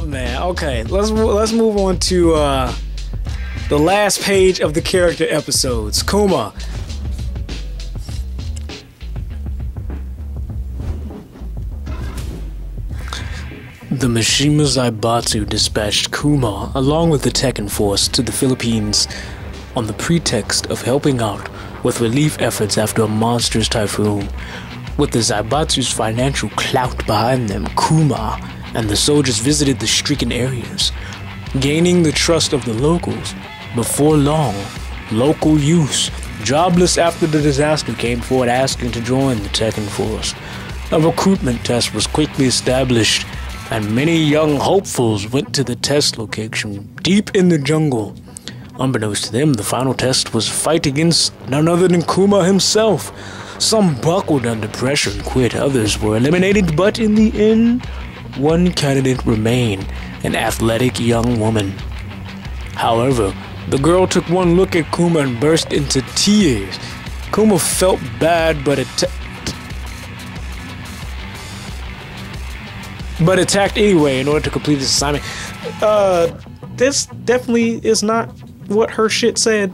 Oh man. Okay, let's move on to the last page of the character episodes. Kuma. The Mishima Zaibatsu dispatched Kuma along with the Tekken force to the Philippines on the pretext of helping out with relief efforts after a monstrous typhoon. With the Zaibatsu's financial clout behind them, Kuma and the soldiers visited the stricken areas, gaining the trust of the locals. Before long, local youths, jobless after the disaster, came forward asking to join the Tekken force. A recruitment test was quickly established, and many young hopefuls went to the test location deep in the jungle. Unbeknownst to them, the final test was a fight against none other than Kuma himself. Some buckled under pressure and quit, others were eliminated, but in the end, one candidate remained, an athletic young woman. However, the girl took one look at Kuma and burst into tears. Kuma felt bad, but attacked anyway in order to complete his assignment. This definitely is not what her shit said.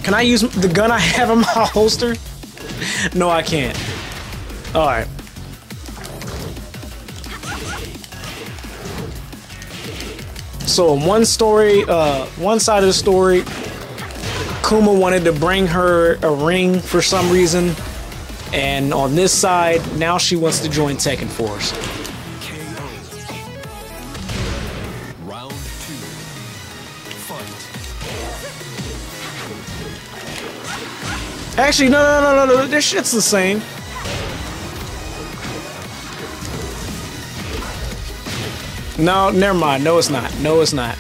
Can I use the gun I have in my holster? No, I can't. Alright. So in one story, one side of the story, Kuma wanted to bring her a ring for some reason. And on this side, now she wants to join Tekken Force. Round 2. Fight. Actually, no. This shit's the same. No, never mind. No, it's not. No, it's not.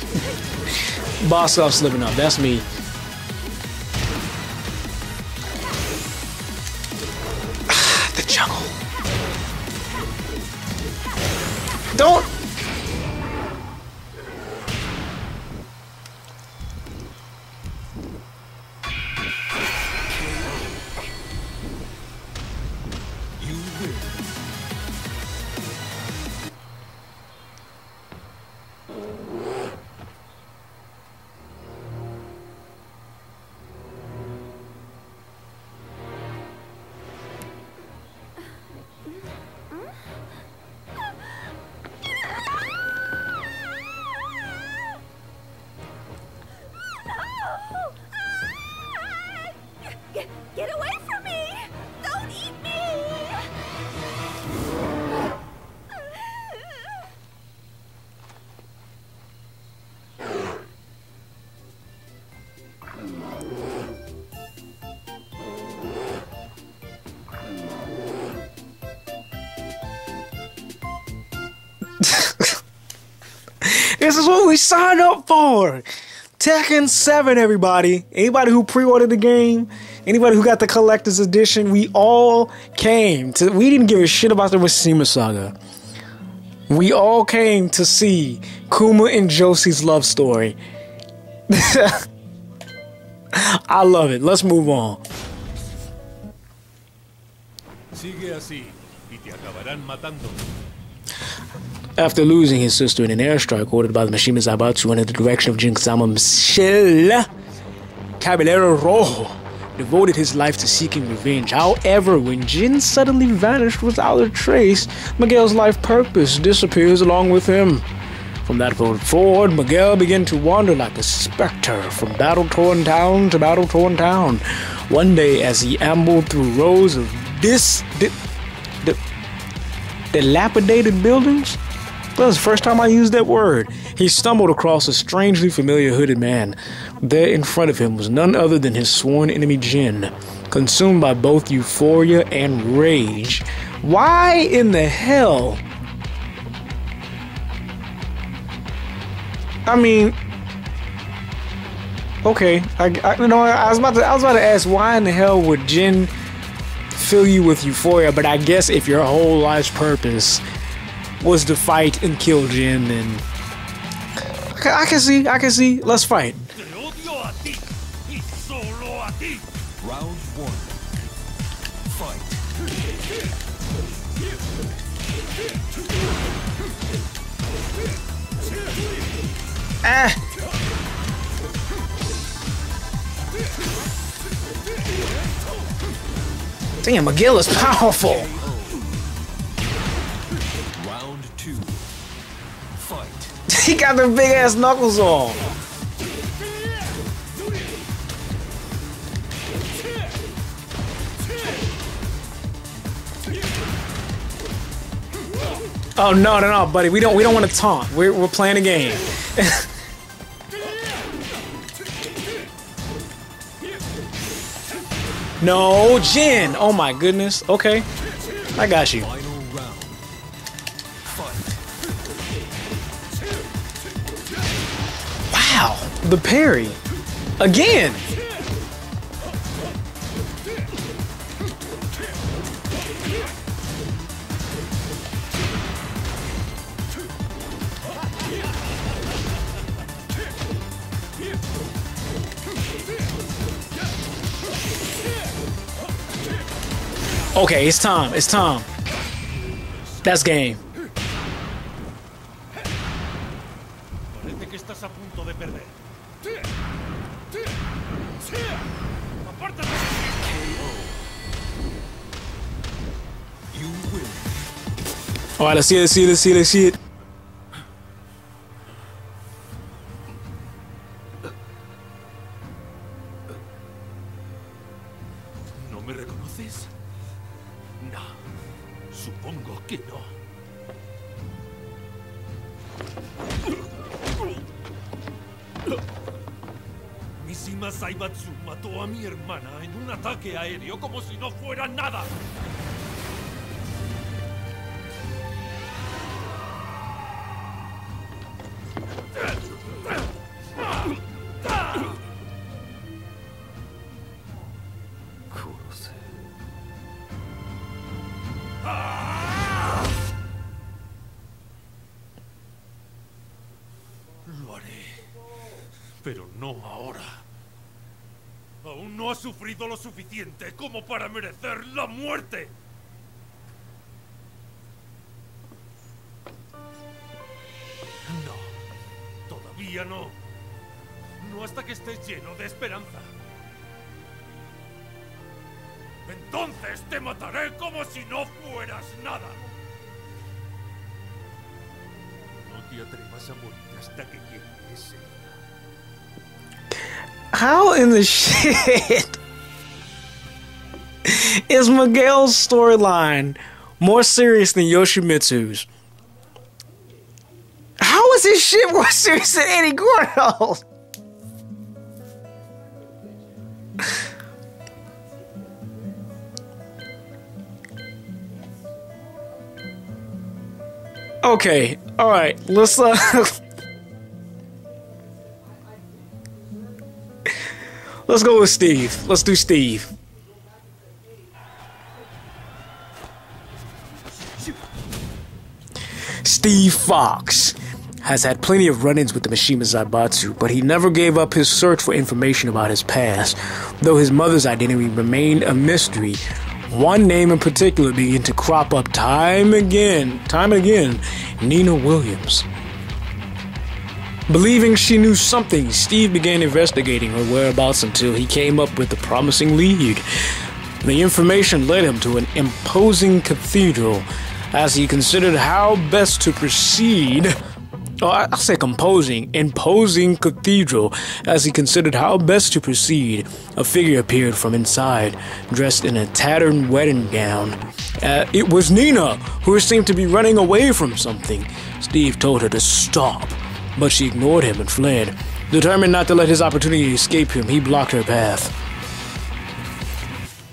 Boss off slipping up. That's me. The jungle. Don't. You win. Get away from me! Don't eat me! This is what we signed up for. Tekken 7, everybody. Anybody who pre-ordered the game, anybody who got the collector's edition, we all came to. We didn't give a shit about the Mishima saga. We all came to see Kuma and Josie's love story. I love it. Let's move on. Sigue así y te acabarán matando. After losing his sister in an airstrike ordered by the Mishima Zaibatsu under the direction of Jinsama Michel, Caballero Rojo devoted his life to seeking revenge. However, when Jin suddenly vanished without a trace, Miguel's life purpose disappears along with him. From that point forward, Miguel began to wander like a specter from battle-torn town to battle-torn town. One day, as he ambled through rows of dilapidated buildings, that was the first time I used that word, he stumbled across a strangely familiar hooded man. There in front of him was none other than his sworn enemy Jin, consumed by both euphoria and rage. Why in the hell? I mean, okay, I was about to ask why in the hell would Jin fill you with euphoria, but I guess if your whole life's purpose was to fight and kill Jin, then I can see. Let's fight. Round 1. Fight. Ah! Damn, Miguel is powerful. Round 2. Fight. He got them big ass knuckles on. Oh no, buddy. We don't want to taunt. We're playing a game. No, Jin. Oh my goodness. Okay, I got you. Final round. Fight. Wow, the parry again. Okay, it's time. It's time. That's game. Parece que estás a punto de perder. ¡Apártate! You win. All right, let's see it. ¿No me reconoces? No, supongo que no. Mishima Saibatsu mató a mi hermana en un ataque aéreo como si no fuera nada. Lo haré, pero no ahora. Aún no has sufrido lo suficiente como para merecer la muerte. No, todavía no. No hasta que estés lleno de esperanza. Entonces te mataré como si no fueras nada. No te atrevas a morir hasta que llegue ese día. How in the shit is Miguel's storyline more serious than Yoshimitsu's? How is his shit more serious than Eddie Gordo's? Okay, all right, let's let's go with Steve. Let's do Steve. Steve Fox has had plenty of run-ins with the Mishima Zaibatsu, but he never gave up his search for information about his past. Though his mother's identity remained a mystery, one name in particular began to crop up time and again, Nina Williams. Believing she knew something, Steve began investigating her whereabouts until he came up with a promising lead. The information led him to an imposing cathedral as he considered how best to proceed. I'll say imposing cathedral. As he considered how best to proceed, a figure appeared from inside, dressed in a tattered wedding gown. It was Nina, who seemed to be running away from something. Steve told her to stop, but she ignored him and fled. Determined not to let his opportunity escape him, he blocked her path.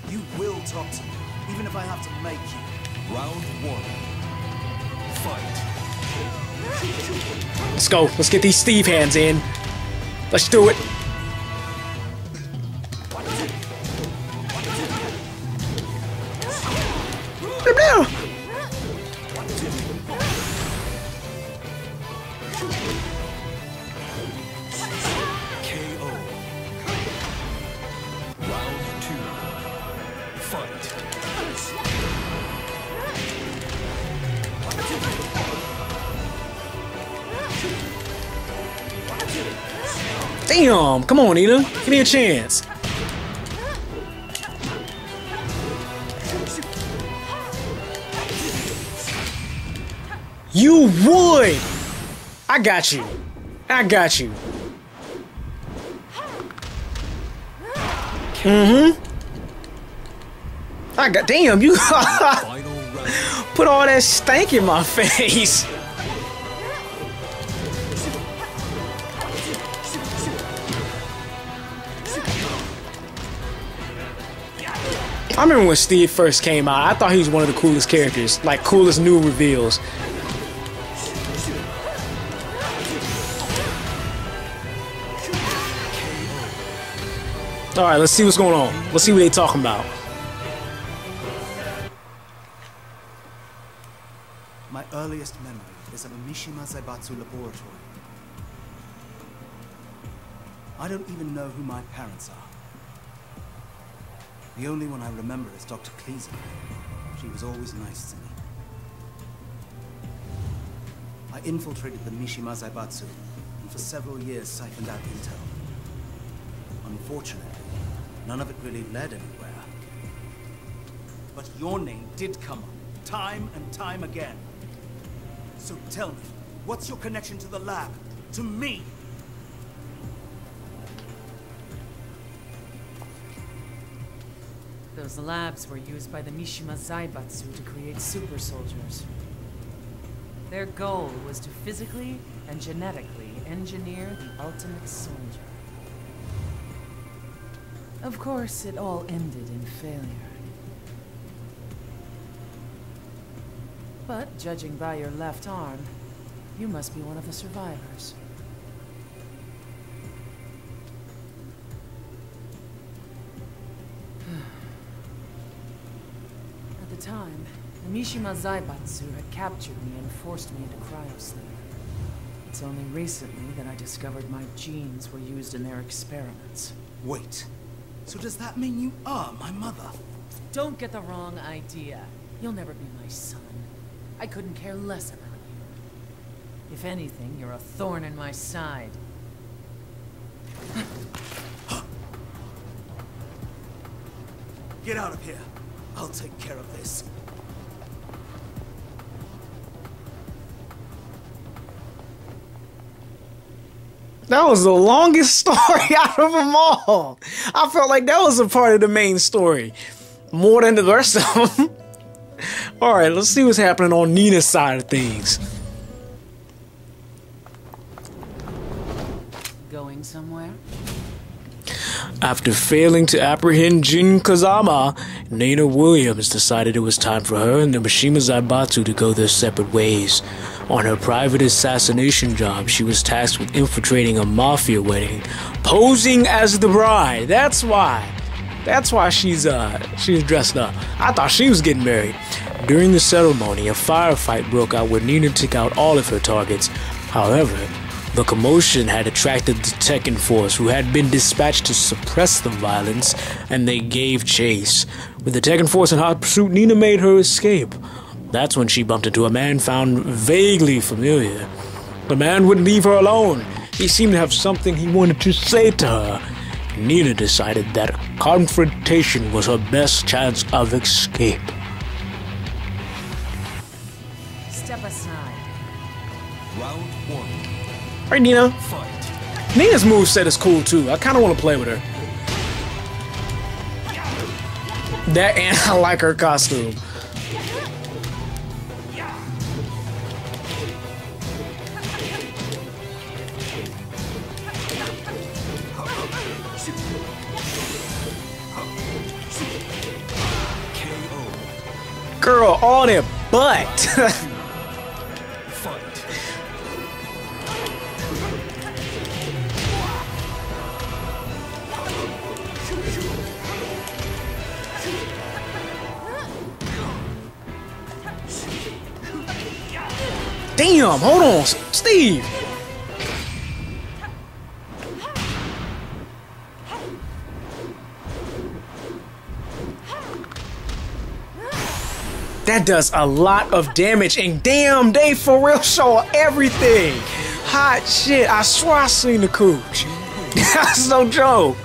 You will talk to me, even if I have to make you. Round 1. Fight. Let's go. Let's get these Steve hands in. Let's do it. KO. Round 2. Fight. Damn, come on, Nina. Give me a chance. You would! I got you. I got you. I got, damn, you put all that stank in my face. I remember when Steve first came out, I thought he was one of the coolest characters, like coolest new reveals. Alright, let's see what's going on. Let's see what they talking about. My earliest memory is of a Mishima Zaibatsu laboratory. I don't even know who my parents are. The only one I remember is Dr. Kleeser. She was always nice to me. I infiltrated the Mishima Zaibatsu, and for several years siphoned out intel. Unfortunately, none of it really led anywhere. But your name did come up, time and time again. So tell me, what's your connection to the lab? To me? Those labs were used by the Mishima Zaibatsu to create super soldiers. Their goal was to physically and genetically engineer the ultimate soldier. Of course, it all ended in failure. But judging by your left arm, you must be one of the survivors. At the time, the Mishima Zaibatsu had captured me and forced me into cryosleep. It's only recently that I discovered my genes were used in their experiments. Wait, so does that mean you are my mother? Don't get the wrong idea. You'll never be my son. I couldn't care less about you. If anything, you're a thorn in my side. Get out of here. I'll take care of this. That was the longest story out of them all. I felt like that was a part of the main story. More than the rest of them. Alright, let's see what's happening on Nina's side of things. Going somewhere? After failing to apprehend Jin Kazama, Nina Williams decided it was time for her and the Mishima Zaibatsu to go their separate ways. On her private assassination job, she was tasked with infiltrating a mafia wedding, posing as the bride. That's why she's dressed up. I thought she was getting married. During the ceremony, a firefight broke out where Nina took out all of her targets. However, the commotion had attracted the Tekken force, who had been dispatched to suppress the violence, and they gave chase. With the Tekken force in hot pursuit, Nina made her escape. That's when she bumped into a man found vaguely familiar. The man wouldn't leave her alone. He seemed to have something he wanted to say to her. Nina decided that confrontation was her best chance of escape. Step aside. Round one. Alright, Nina. Fight. Nina's moveset is cool too. I kind of want to play with her. That, and I like her costume. Girl, on their butt. Fight. Damn, hold on, Steve. That does a lot of damage, and damn, they for real show everything. Hot shit, I swear I seen the cooch. That's no joke.